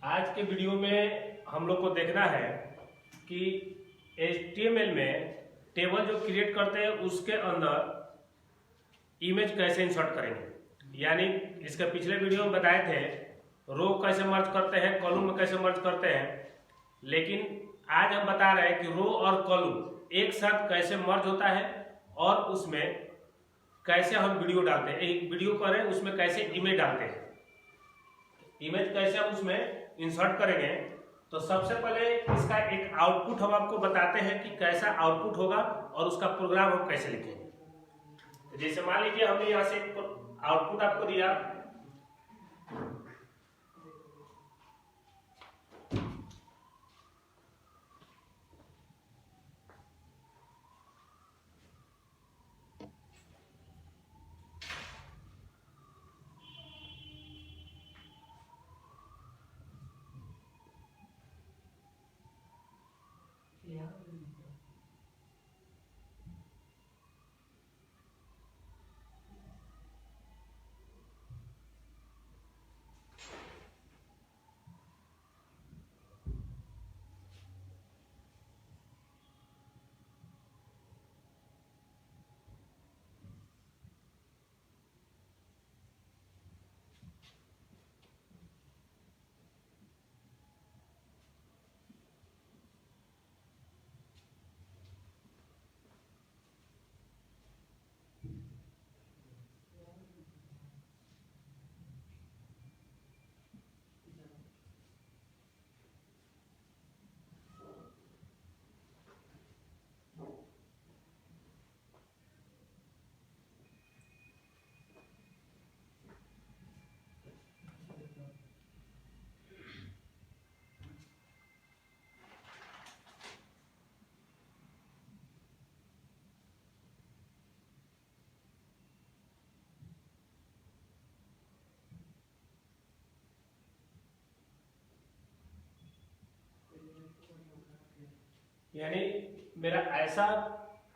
आज के वीडियो में हम लोग को देखना है कि HTML में टेबल जो क्रिएट करते हैं उसके अंदर इमेज कैसे इंसर्ट करेंगे। यानी इसके पिछले वीडियो में बताए थे रो कैसे मर्ज करते हैं, कॉलम में कैसे मर्ज करते हैं, लेकिन आज हम बता रहे हैं कि रो और कॉलम एक साथ कैसे मर्ज होता है और उसमें कैसे हम वीडियो डालते हैं। एक वीडियो करें उसमें कैसे इमेज डालते हैं, इमेज कैसे हम उसमें इंसर्ट करेंगे। तो सबसे पहले इसका एक आउटपुट हम आपको बताते हैं कि कैसा आउटपुट होगा और उसका प्रोग्राम हम कैसे लिखेंगे। तो जैसे मान लीजिए हमने यहाँ से एक आउटपुट आपको दिया, यानी मेरा ऐसा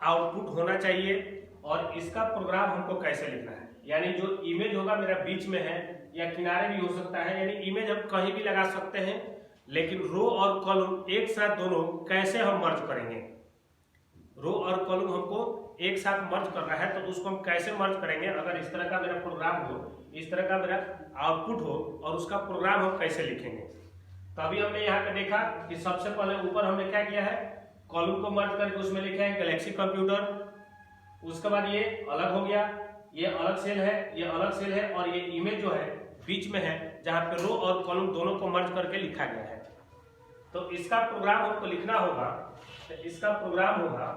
आउटपुट होना चाहिए और इसका प्रोग्राम हमको कैसे लिखना है। यानी जो इमेज होगा मेरा बीच में है या किनारे भी हो सकता है, यानी इमेज हम कहीं भी लगा सकते हैं, लेकिन रो और कॉलम एक साथ दोनों कैसे हम मर्ज करेंगे। रो और कॉलम हमको एक साथ मर्ज करना है, तो उसको हम कैसे मर्ज करेंगे। अगर इस तरह का मेरा प्रोग्राम हो, इस तरह का मेरा आउटपुट हो और उसका प्रोग्राम हम कैसे लिखेंगे। तो अभी हमने यहाँ पे देखा कि सबसे पहले ऊपर हमने क्या किया है, कॉलम को मर्ज करके उसमें लिखे हैं गैलेक्सी कंप्यूटर। उसके बाद ये अलग हो गया, ये अलग सेल है, ये अलग सेल है, और ये इमेज जो है बीच में है जहां पे रो और कॉलम दोनों को मर्ज करके लिखा गया है। तो इसका प्रोग्राम हमको लिखना होगा। तो इसका प्रोग्राम होगा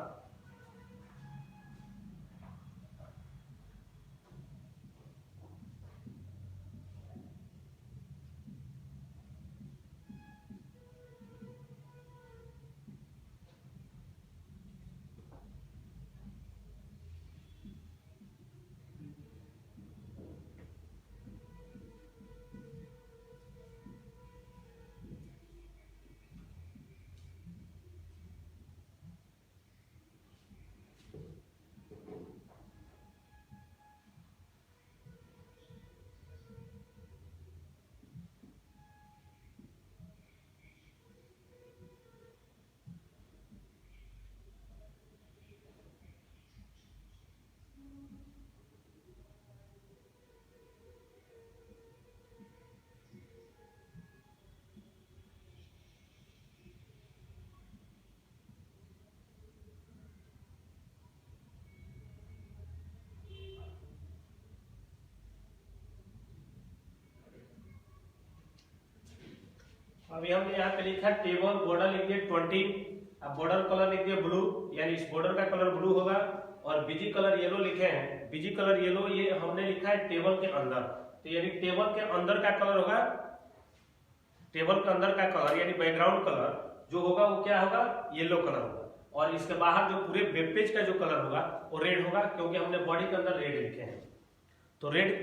अभी हमने यहाँ पे लिखा टेबल, बॉर्डर लिख दिए 20, अब बॉर्डर कलर लिख दिए ब्लू, यानी इस बॉर्डर का कलर ब्लू होगा, और बीजी कलर येलो लिखे हैं। बीजी कलर येलो ये हमने लिखा है टेबल के अंदर, तो यानी टेबल के अंदर का कलर होगा, टेबल के अंदर का कलर यानी बैकग्राउंड कलर जो होगा वो क्या होगा, येलो कलर होगा। और इसके बाहर जो पूरे वेब पेज का जो कलर होगा वो रेड होगा, क्योंकि हमने बॉडी के अंदर रेड लिखे हैं। तो रेड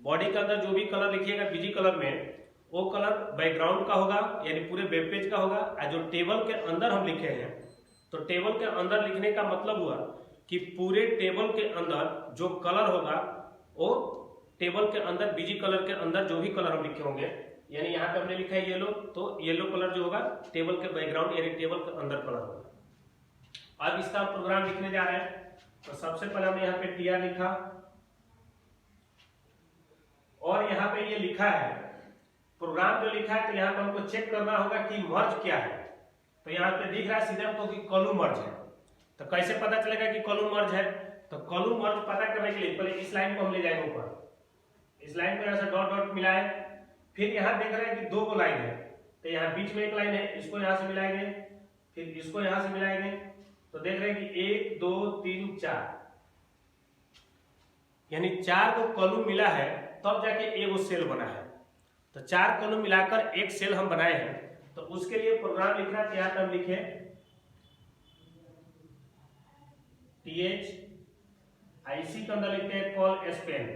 बॉडी के अंदर जो भी कलर लिखिएगा बीजी कलर में, वो कलर बैकग्राउंड का होगा यानी पूरे वेब पेज का होगा। और जो टेबल के अंदर हम लिखे हैं, तो टेबल के अंदर लिखने का मतलब हुआ कि पूरे टेबल के अंदर जो कलर होगा वो टेबल के अंदर बीजी कलर के अंदर जो भी कलर हम लिखे होंगे यानी यहाँ पे हमने लिखा है येलो, तो येलो कलर जो होगा टेबल के बैकग्राउंड यानी टेबल के अंदर कलर होगा। अब इसका प्रोग्राम लिखने जा रहे हैं, तो सबसे पहले हमने यहाँ पे टीआर लिखा और यहाँ पे ये लिखा है प्रोग्राम जो लिखा है, तो यहाँ पे हमको चेक करना होगा कि मर्ज क्या है। तो यहाँ पे दिख रहा है सीधे हमको कि कॉलम मर्ज है। तो कैसे पता चलेगा कि कॉलम मर्ज है? तो कॉलम मर्ज पता करने के लिए पहले इस लाइन को हम ले जाएंगे ऊपर, इस लाइन को यहाँ से डॉट डॉट मिलाए, फिर यहाँ देख रहे हैं कि दो लाइन है, तो यहाँ बीच में एक लाइन है, इसको यहाँ से मिलाएंगे, फिर इसको यहाँ से मिलाएंगे, तो देख रहे हैं कि 1 2 3 4 यानी 4 को कॉलम मिला है तब जाके एक सेल बना है। तो 4 कॉलम मिलाकर एक सेल हम बनाए हैं। तो उसके लिए प्रोग्राम लिखना है, यहाँ पे हम लिखे THIC के अंदर लिखते हैं कॉल स्पेन।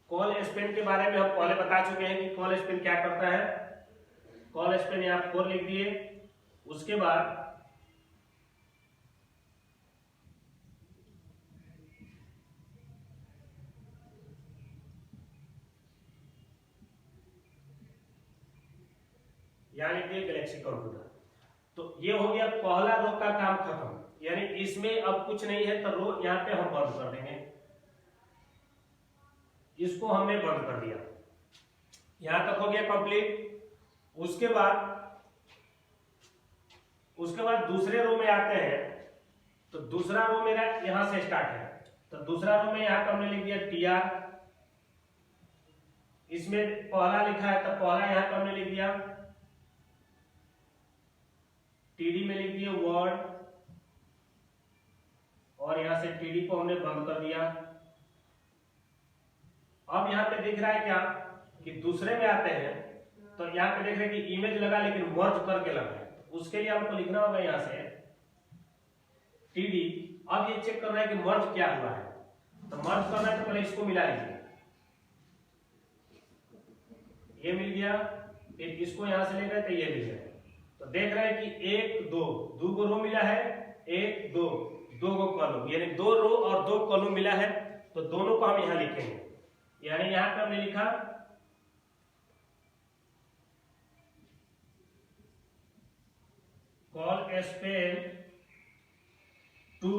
कॉल स्पेन के बारे में हम पहले बता चुके हैं कि कॉल स्पेन क्या करता है। कॉल स्पेन यहाँ 4 लिख दिए, उसके बाद यहाँ लिख दिए गैलेक्सी कंप्यूटर। तो ये हो गया पहला रो का काम खत्म, यानी इसमें अब कुछ नहीं है, तो रो यहाँ पे हम बंद कर देंगे। इसको हमने बंद कर दिया, यहां तक हो गया कंप्लीट। उसके बाद दूसरे रो में आते हैं, तो दूसरा रो मेरा यहां से स्टार्ट है। तो दूसरा रो में यहां पर हमने लिख दिया टीआर, इसमें पहला लिखा है तो पहला यहां पर हमने लिख दिया, टीडी में लिख दिया वर्ड, और यहां से टीडी को हमने बंद कर दिया। अब यहाँ पे दिख रहा है क्या कि दूसरे में आते हैं, तो यहाँ पे देख रहे हैं कि इमेज लगा लेकिन मर्ज करके लगा है। उसके लिए हमको लिखना होगा यहाँ से टीडी। अब ये चेक करना है कि मर्ज क्या हुआ है, तो मर्ज करना है तो पहले इसको मिला लीजिए, ये मिल गया, फिर इसको यहां से ले गए तो ये मिल गया। तो देख रहे हैं कि 1 2 2 को रो मिला है, 1 2 2 को कॉलम, यानी 2 रो और 2 कॉलम मिला है। तो दोनों को हम यहां लिखेंगे, यानी यहां पे हमने लिखा colspan two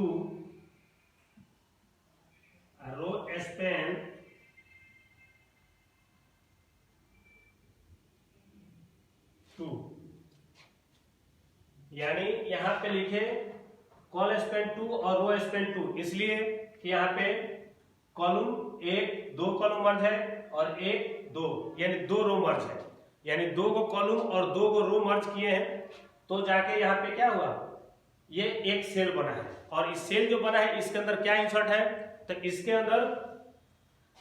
rowspan two, यानी यहां पे लिखे कॉल स्पेन 2 और रो स्पेन 2, इसलिए कि यहां पे कॉलम 1 2 कॉलम मर्ज है और 1 2 यानी 2 रो मर्ज है, यानी 2 को कॉलम और 2 को रो मर्ज किए हैं। तो जाके यहाँ पे क्या हुआ, ये एक सेल बना है, और इस सेल जो बना है इसके अंदर क्या इंसर्ट है, तो इसके अंदर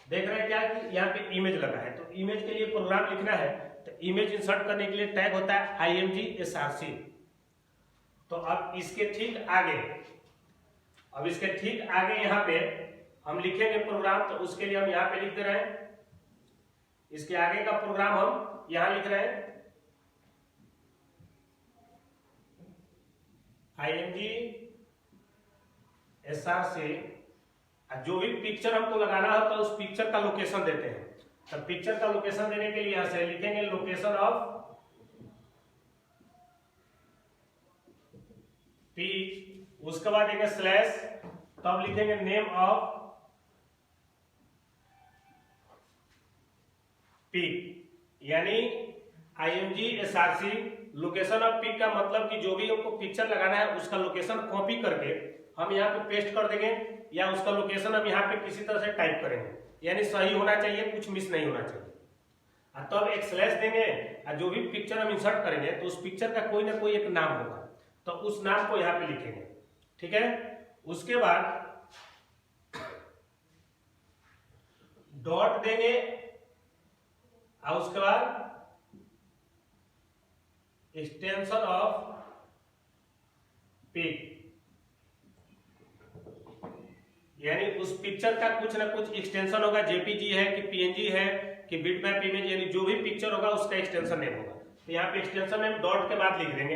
देख रहे हैं क्या कि यहाँ पे इमेज लगा है। तो इमेज के लिए प्रोग्राम लिखना है, तो इमेज इंसर्ट करने के लिए टैग होता है IMG_SRC। तो अब इसके ठीक आगे यहाँ पे हम लिखेंगे प्रोग्राम, तो उसके लिए हम यहाँ पे लिख दे रहे हैं, इसके आगे का प्रोग्राम हम यहाँ लिख रहे हैं IMG_SRC। जो भी पिक्चर हमको लगाना हो तो उस पिक्चर का लोकेशन देते हैं। तो पिक्चर का लोकेशन देने के लिए यहां से लिखेंगे लोकेशन ऑफ पिक, उसके बाद देंगे स्लैश, तब लिखेंगे नेम ऑफ पिक, यानी IMG_SRC लोकेशन ऑफ पिक का मतलब कि जो भी हमको पिक्चर लगाना है उसका लोकेशन कॉपी करके हम यहाँ पे पेस्ट कर देंगे, या उसका लोकेशन हम यहाँ पे किसी तरह से टाइप करेंगे, यानी सही होना चाहिए, कुछ मिस नहीं होना चाहिए। तब एक स्लैश देंगे, और जो भी पिक्चर हम इंसर्ट करेंगे तो उस पिक्चर का कोई ना कोई एक नाम होगा, तो उस नाम को यहाँ पे लिखेंगे, ठीक है। उसके बाद डॉट देंगे, और उसके बाद एक्सटेंशन ऑफ पिक, यानी उस पिक्चर का कुछ ना कुछ एक्सटेंशन होगा, JPG है कि PNG है कि बिटमैप इमेज, यानी जो भी पिक्चर होगा उसका एक्सटेंशन नेम होगा। तो यहाँ पे एक्सटेंशन नेम डॉट के बाद लिख देंगे,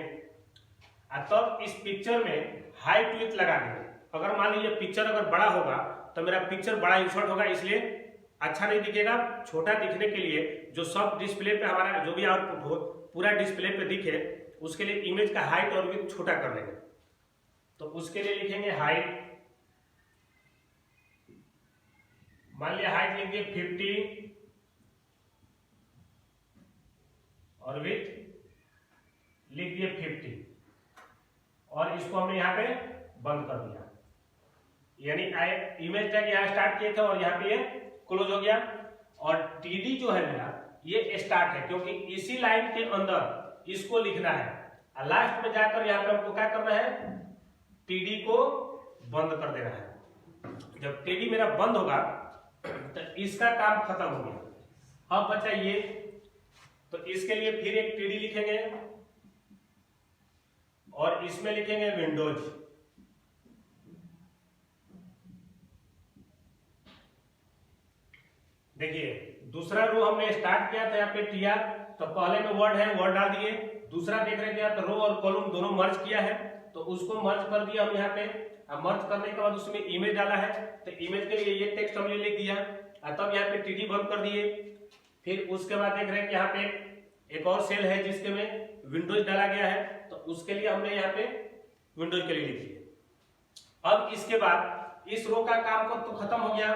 और तब इस पिक्चर में हाइट विड्थ लगा देंगे। अगर मान लीजिए पिक्चर अगर बड़ा होगा तो मेरा पिक्चर बड़ा इंसर्ट होगा, इसलिए अच्छा नहीं दिखेगा। छोटा दिखने के लिए जो सब डिस्प्ले पे हमारा जो भी आउटपुट हो पूरा डिस्प्ले पे दिखे, उसके लिए इमेज का हाइट और विड्थ छोटा कर लेंगे। तो उसके लिए लिखेंगे हाइट, मान लिया हाइट लिख दिए 50 और विड्थ लिख दिए 50 और इसको हमने यहाँ पे बंद कर दिया। यानी इमेज टैग यहाँ स्टार्ट किए थे और यहाँ पे ये क्लोज हो गया। और टीडी जो है मेरा ये स्टार्ट है, क्योंकि इसी लाइन के अंदर इसको लिखना है और लास्ट में जाकर यहाँ पे हमको क्या करना है, टीडी को बंद कर देना है। जब टीडी मेरा बंद होगा तो इसका काम खत्म हो गया। अब बचा ये, तो इसके लिए फिर एक टीडी लिखेंगे और इसमें लिखेंगे विंडोज। देखिए दूसरा रो हमने स्टार्ट किया था यहाँ पे टीआर, तो पहले में वर्ड है वर्ड डाल दिए। दूसरा देख रहे थे यहाँ पे रो और कॉलम दोनों मर्ज किया है, तो उसको मर्ज कर दिया हम यहाँ पे। मर्ज करने के बाद उसमें इमेज डाला है, तो इमेज के लिए ये टेक्स्ट हमने लिख दिया और तब यहाँ पे टीडी बंद कर दिए। फिर उसके बाद देख रहे हैं कि यहाँ पे एक और सेल है जिसके में विंडोज डाला गया है, तो उसके लिए हमने यहाँ पे विंडोज के लिए लिख दिया। अब इसके बाद इस रो का काम को तो खत्म हो गया।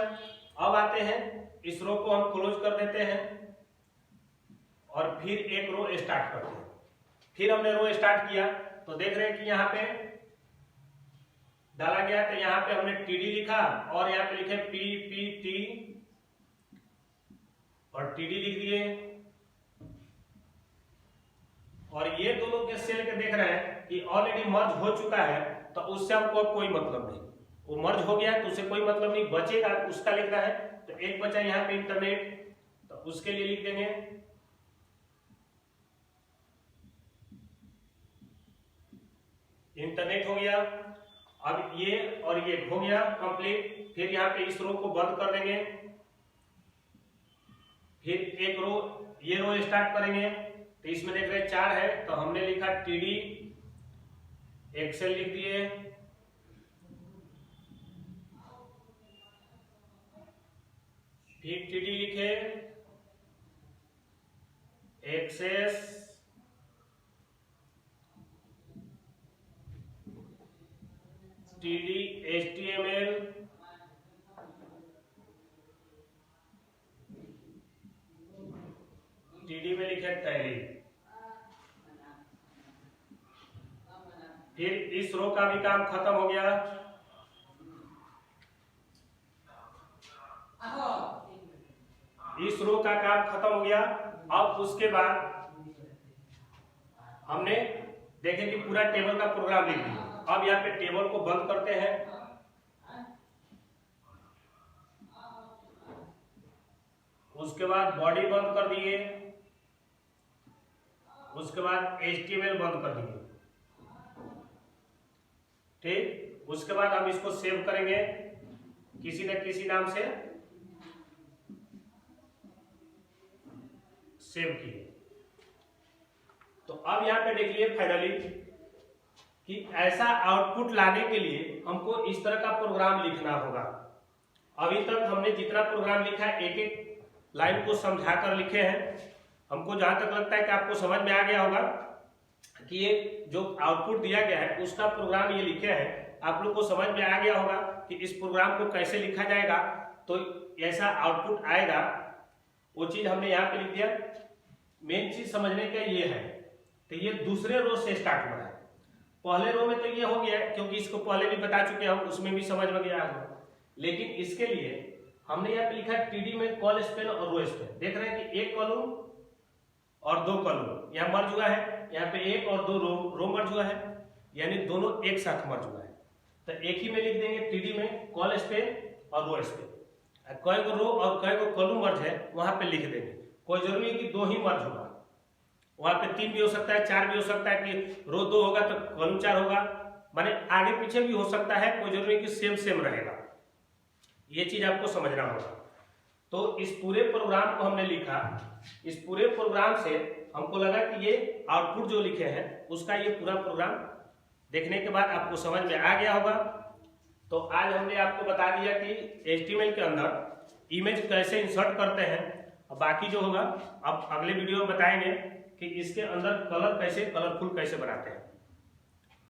अब आते हैं इस रो को हम क्लोज कर देते हैं और फिर एक रो स्टार्ट करते हैं। फिर हमने रो स्टार्ट किया तो देख रहे हैं कि यहाँ पे डाला गया, तो यहाँ पे हमने टीडी लिखा और यहाँ पे लिखे पीपीटी और टीडी लिख दिए। और ये दोनों के सेल के देख रहे हैं कि ऑलरेडी मर्ज हो चुका है, तो उससे हमको कोई मतलब नहीं, वो मर्ज हो गया तो उससे कोई मतलब नहीं, बचेगा उसका लिखना है। तो एक बचा यहाँ पे इंटरनेट, तो उसके लिए लिख देंगे इंटरनेट हो गया। अब ये और ये हो गया कंप्लीट। फिर यहाँ पे इस रो को बंद कर देंगे, फिर एक रो ये रो स्टार्ट करेंगे। तो इसमें देख रहे 4 है, तो हमने लिखा टीडी, एक्सेल लिख दिए, फिर टीडी लिखे, एक्सेस, टीडी एचटीएमएल, टीडी में लिखे टैली। फिर इस रो का भी काम खत्म हो गया। इस रो का काम खत्म हो गया। अब उसके बाद हमने देखे कि पूरा टेबल का प्रोग्राम लिख दिया। अब यहाँ पे टेबल को बंद करते हैं, उसके बाद बॉडी बंद कर दिए, उसके बाद HTML बंद कर दिए। ठीक, उसके बाद हम इसको सेव करेंगे किसी न किसी नाम से, सेव किए। तो अब यहाँ पे देखिए फाइनली कि ऐसा आउटपुट लाने के लिए हमको इस तरह का प्रोग्राम लिखना होगा। अभी तक हमने जितना प्रोग्राम लिखा है एक एक लाइन को समझा कर लिखे हैं। हमको जहां तक लगता है कि आपको समझ में आ गया होगा कि ये जो आउटपुट दिया गया है उसका प्रोग्राम ये लिखे हैं। आप लोग को समझ में आ गया होगा कि इस प्रोग्राम को कैसे लिखा जाएगा तो ऐसा आउटपुट आएगा, वो चीज हमने यहाँ पे लिख दिया। मेन चीज समझने का ये है, तो ये दूसरे रो से स्टार्ट हुआ है। पहले रो में तो ये हो गया क्योंकि इसको पहले भी बता चुके हैं हम, उसमें भी समझ में गया है। लेकिन इसके लिए हमने यहाँ पे लिखा है टीडी में कॉल स्पेन और रो स्पेन। देख रहे हैं कि एक कॉलम और 2 कॉलम यहाँ मर्ज हुआ है, यहाँ पे 1 और 2 रो मर्ज हुआ है, यानी दोनों एक साथ मर्ज हुआ है। तो एक ही में लिख देंगे टीडी में कॉल स्पेन और रो स्पेन। कई को रो और कई को कॉलम मर्ज है वहां पे लिख देंगे। कोई जरूरी है कि 2 ही मर्ज होगा, वहां पे 3 भी हो सकता है, 4 भी हो सकता है कि रो 2 होगा तो कॉलम 4 होगा, माने आगे पीछे भी हो सकता है। कोई जरूरी कि सेम रहेगा, ये चीज आपको समझना होगा। तो इस पूरे प्रोग्राम को हमने लिखा, इस पूरे प्रोग्राम से हमको लगा कि ये आउटपुट जो लिखे हैं उसका ये पूरा प्रोग्राम देखने के बाद आपको समझ में आ गया होगा। तो आज हमने आपको बता दिया कि HTML के अंदर इमेज कैसे इंसर्ट करते हैं, और बाकी जो होगा अब अगले वीडियो में बताएंगे कि इसके अंदर कलर कैसे कलरफुल कैसे बनाते हैं।